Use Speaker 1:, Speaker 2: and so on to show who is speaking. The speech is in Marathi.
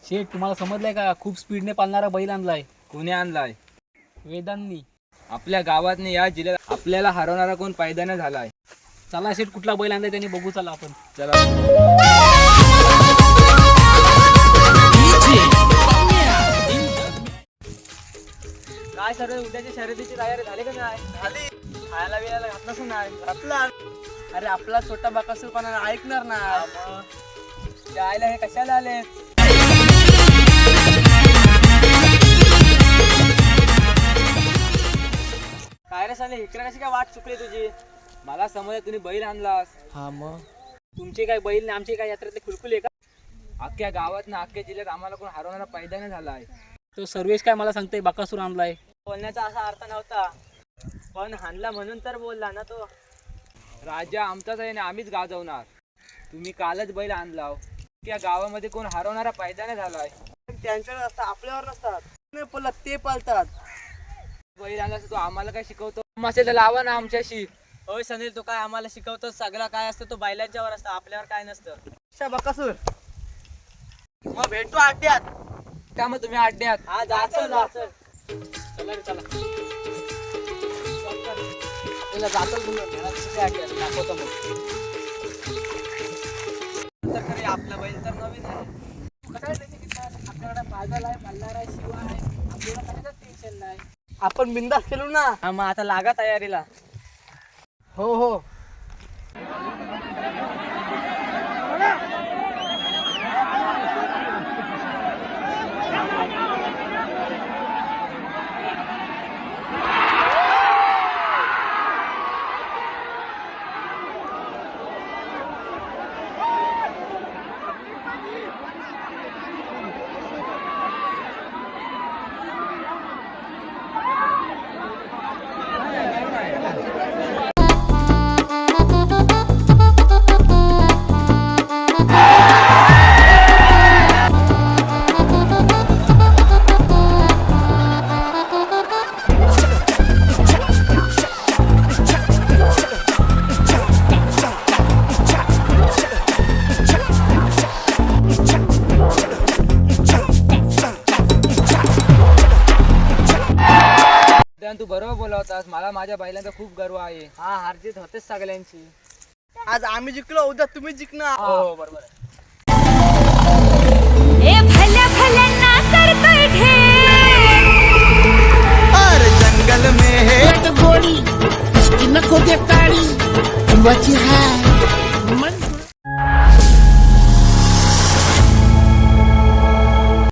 Speaker 1: शेठ तुम्हाला समजलंय का? खूप स्पीडने पालणारा बैल आणलाय.
Speaker 2: कोणी आणलाय?
Speaker 1: वेदांनी.
Speaker 2: आपल्या गावातनी या जिल्ह्यात आपल्याला हरवणारा कोण पैदा झालाय.
Speaker 1: चला शेठ कुठला बैल आणलाय त्यांनी बघू चला आपण.
Speaker 2: चला
Speaker 1: काय सर उद्याच्या शर्यतीची तयारी झाली का नाही?
Speaker 3: झाली.
Speaker 1: खायला बियायला घातलंच नाही.
Speaker 3: आपला
Speaker 1: अरे आपला छोटा बाकासूर कोणाला ऐकणार ना. जायला हे कशाला आले? काय रे साले इकडे कशी काय वाट चुकली तुझी?
Speaker 2: मला समजलं तुम्ही बैल आणलास.
Speaker 1: हा मग तुमची काय बैल नाही आमची काय यात्रेतले खुलकुल आहे का?
Speaker 2: अख्ख्या गावात ना अख्ख्या जिल्ह्यात आम्हाला कोण हरवणारा पैदा झालाय.
Speaker 1: तो सर्वेश काय मला सांगतोय बाकासूर आणलाय.
Speaker 3: बोलण्याचा असा अर्थ नव्हता, पण हाणला म्हणून तर बोलला ना तो.
Speaker 2: राजा आमचाच आहे ना, आम्हीच गाजवणार. तुम्ही कालच बैल आणलाव. त्या गावामध्ये कोण हरवणारा पैदा झालाय.
Speaker 3: त्यांच्यावर असतात, आपल्यावर नसतात. ते पालतात.
Speaker 2: बैल आणलास तो आम्हाला काय शिकवतो? असेल तर लावा ना आमच्याशी.
Speaker 3: होय सनील, तो काय आम्हाला शिकवतो? सगळं काय असतं तो बैलांच्यावर असतं, आपल्यावर काय नसतं. बकासूर मग भेटतो अड्ड्यात.
Speaker 2: त्यामुळे तुम्ही अड्ड्यात.
Speaker 3: हा जाचल जाचल.
Speaker 1: चला रे चला. आपल्याला जातच दाखवतो मग.
Speaker 3: तर खरे आपला बैल तर नवीन आहे.
Speaker 1: आपल्याकडे बाजाल आहे, मल्हार आहे, शिवा आहे. आपल्याला कशाचं टेन्शन नाही.
Speaker 3: आपण बिंदास खेळू ना. हा मग आता लागा तयारीला. हो हो.
Speaker 2: तू बरोबर बोलवतास. मला माझ्या बैलांचा खूप गर्व आहे.
Speaker 3: हा हारजीत होतेच सगळ्यांची. आज आम्ही जिंकलो, उद्या तुम्ही जिंकणार.
Speaker 2: हो बरोबर.
Speaker 4: ए भल्या भल्यांना सरकळ ठेव.
Speaker 5: और जंगल में है एक गोरी, इसकी नखों के ताड़ी, बची है